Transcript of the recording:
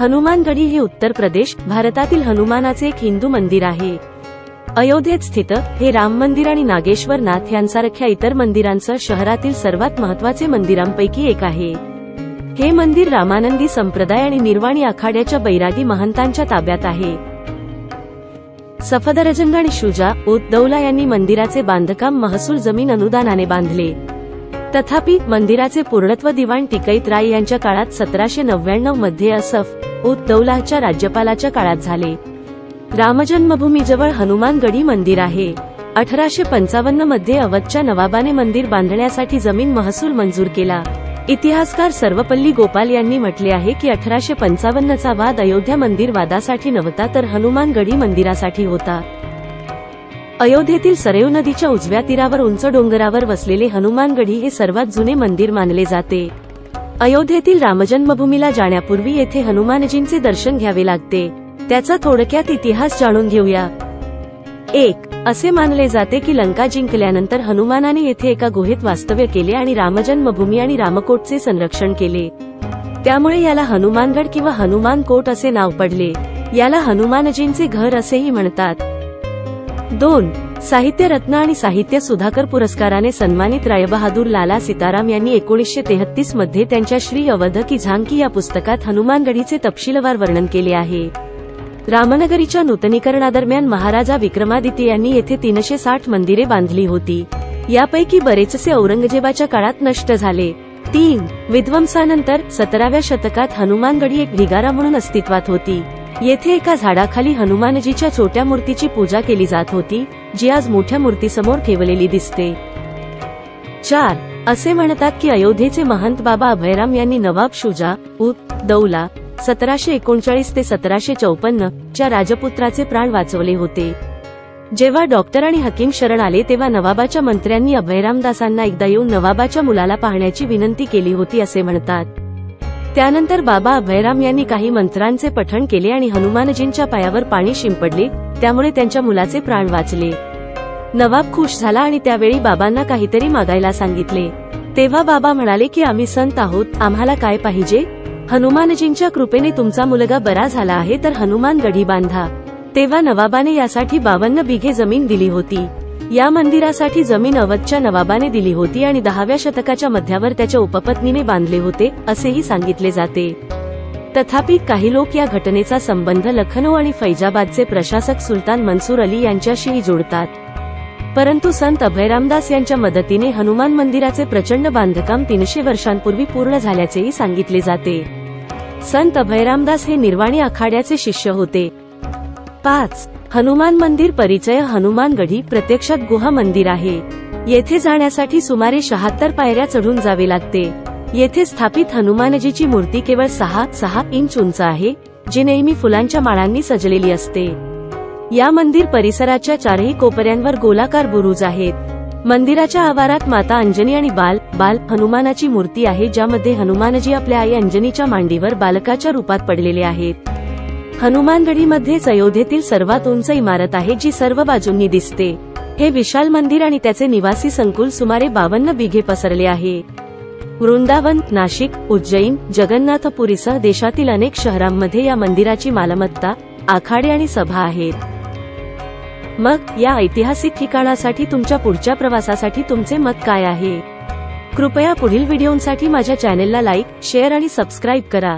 हनुमानगढी हे उत्तर प्रदेश, भारतातील हनुमानाचे एक हिंदू मंदिर आहे. अयोध्येत स्थित हे राम मंदिर आणि नागेश्वर नाथ यांसारख्या इतर मंदिरांचं शहरातील सर्वात महत्त्वाचे मंदिरांपैकी एक आहे. हे मंदिर रामानंदी संप्रदाय आणि निर्वाणी आखाड्याच्या बैरागी महंतांच्या ताब्यात आहे. सफदरजंग आणि शुजा उद दौला यांनी मंदिराचे बांधकाम महसूल जमीन अनुदानाने बांधले. तथापि मंदिराचे पूर्णत्व दिवाण टिकैत राय यांच्या काळात 1799 मध्ये असफ उद दौलाच्या राज्यपालाच्या काळात झाले. रामजन्मभूमीजवळ हनुमानगढी मंदिर आहे. 1855 मध्ये अवधच्या नवाबाने मंदिर बांधण्यासाठी जमीन महसूल मंजूर केला. इतिहासकार सर्वपल्ली गोपाल यांनी म्हटले आहे की 1855 चा वाद अयोध्या मंदिर वादासाठी नव्हता तर हनुमानगढी मंदिरासाठी होता. अयोध्येतील सरयू नदीच्या उजव्या तीरावर उंच डोंगरावर वसलेले हनुमानगढी हे सर्वात जुने मंदिर मानले जाते. अयोध्येतील रामजन्मभूमीला जाण्यापूर्वी येथे हनुमानजींचे दर्शन घ्यावे लागते. त्याचा थोडक्यात इतिहास जाणून घेऊया. 1. असे मानले जाते की लंका जिंकल्यानंतर हनुमानाने येथे एका गुहेत वास्तव्य केले आणि रामजन्मभूमी आणि रामकोटचे संरक्षण केले. त्यामुळे याला हनुमानगड किंवा हनुमान कोट असे नाव पडले. याला हनुमानजींचे घर असेही म्हणतात. 2. साहित्य रत्न आणि साहित्य सुधाकर पुरस्काराने सन्मानित रायबहादूर लाला सीताराम यांनी 1933 मध्ये त्यांच्या श्री अवध की झांकी या पुस्तकात हनुमानगढीचे तपशीलवार वर्णन केले आहे. रामनगरीच्या नूतनीकरणादरम्यान महाराजा विक्रमादित्य यांनी येथे 360 मंदिरे बांधली होती. यापैकी बरेचसे औरंगजेबाच्या काळात नष्ट झाले. 3. विध्वंसानंतर 17व्या शतकात हनुमानगढी एक ढिगारा म्हणून अस्तित्वात होती. येथे एका झाडाखाली हनुमानजीच्या छोट्या मूर्तीची पूजा केली जात होती, जी आज मोठ्या मूर्तीसमोर ठेवलेली दिसते. 4. असे म्हणतात की अयोध्येचे महंत बाबा अभयराम यांनी नवाब शुजा उद दौला 1739 ते 1754 च्या राजपुत्राचे प्राण वाचवले होते. जेव्हा डॉक्टर आणि हकीम शरण आले तेव्हा नवाबाच्या मंत्र्यांनी अभयरामदासांना एकदा येऊन नवाबाच्या मुलाला पाहण्याची विनंती केली होती असे म्हणतात. त्यानंतर बाबा अभयराम यांनी काही मंत्रांचे पठण केले आणि हनुमानजींच्या पायावर पाणी शिंपडले, त्यामुळे त्यांच्या मुलाचे प्राण वाचले. नवाब खुश झाला आणि त्यावेळी बाबांना काहीतरी मागायला सांगितले. तेव्हा बाबा म्हणाले की आम्ही संत आहोत, आम्हाला काय पाहिजे? हनुमानजींच्या कृपेने तुमचा मुलगा बरा झाला आहे तर हनुमानगढी बांधा. तेव्हा नवाबाने यासाठी 52 बिघे जमीन दिली होती. या मंदिरासाठी जमीन अवधच्या नवाबाने दिली होती आणि 10व्या शतकाच्या मध्यावर त्याच्या उपपत्नीने बांधले होते असेही सांगितले जाते. तथापि काही लोक या घटनेचा संबंध लखनौ आणि फैजाबादचे प्रशासक सुलतान मन्सूर अली यांच्याशीही जोडतात. परंतु संत अभयरामदास यांच्या मदतीने हनुमान मंदिराचे प्रचंड बांधकाम 300 वर्षांपूर्वी पूर्ण झाल्याचेही सांगितले जाते. संत अभयरामदास हे निर्वाणी आखाड्याचे शिष्य होते. 5. हनुमान मंदिर परिचय. हनुमानगढी प्रत्यक्षात गुहा मंदिर आहे. येथे जाण्यासाठी सुमारे 76 पायऱ्या चढून जावे लागते. येथे स्थापित हनुमानजीची मूर्ती केवळ 6 इंच उंच आहे, जी नेहमी फुलांच्या माळांनी सजलेली असते. या मंदिर परिसराच्या चारही कोपऱ्यांवर गोलाकार बुरुज आहेत. मंदिराच्या आवारात माता अंजनी आणि बाल हनुमानाची मूर्ती आहे, ज्यामध्ये हनुमानजी आपल्या आई अंजनीच्या मांडीवर बालकाच्या रूपात पडलेले आहेत. हनुमानगढीमध्येच अयोध्येतील सर्वात उंच इमारत आहे, जी सर्व बाजूंनी दिसते. हे विशाल मंदिर आणि त्याचे निवासी संकुल सुमारे 52 बिघे पसरले आहे. वृंदावन, नाशिक, उज्जैन, जगन्नाथपुरीसह देशातील अनेक शहरांमध्ये या मंदिराची मालमत्ता, आखाडे आणि सभा आहेत. मग या ऐतिहासिक ठिकाणासाठी तुमच्या पुढच्या प्रवासासाठी तुमचे मत काय आहे? कृपया पुढील व्हिडिओंसाठी माझ्या चॅनेलला लाईक, शेअर आणि सबस्क्राईब करा.